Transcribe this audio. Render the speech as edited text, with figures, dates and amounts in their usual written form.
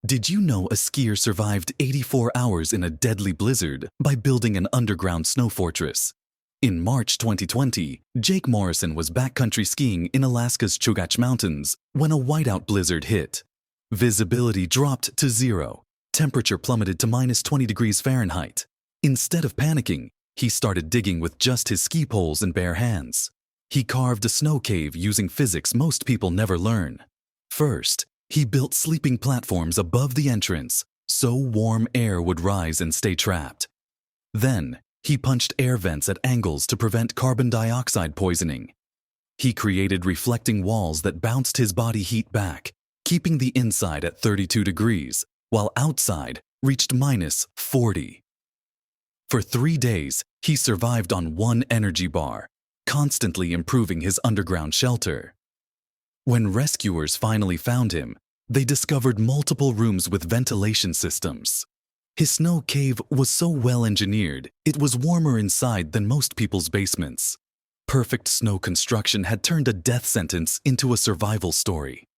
Did you know a skier survived 84 hours in a deadly blizzard by building an underground snow fortress? In March 2020, Jake Morrison was backcountry skiing in Alaska's Chugach Mountains when a whiteout blizzard hit. Visibility dropped to zero. Temperature plummeted to -20 degrees Fahrenheit. Instead of panicking, he started digging with just his ski poles and bare hands. He carved a snow cave using physics most people never learn. First, he built sleeping platforms above the entrance so warm air would rise and stay trapped. Then, he punched air vents at angles to prevent carbon dioxide poisoning. He created reflecting walls that bounced his body heat back, keeping the inside at 32 degrees, while outside reached -40. For 3 days, he survived on one energy bar, constantly improving his underground shelter. When rescuers finally found him, they discovered multiple rooms with ventilation systems. His snow cave was so well engineered, it was warmer inside than most people's basements. Perfect snow construction had turned a death sentence into a survival story.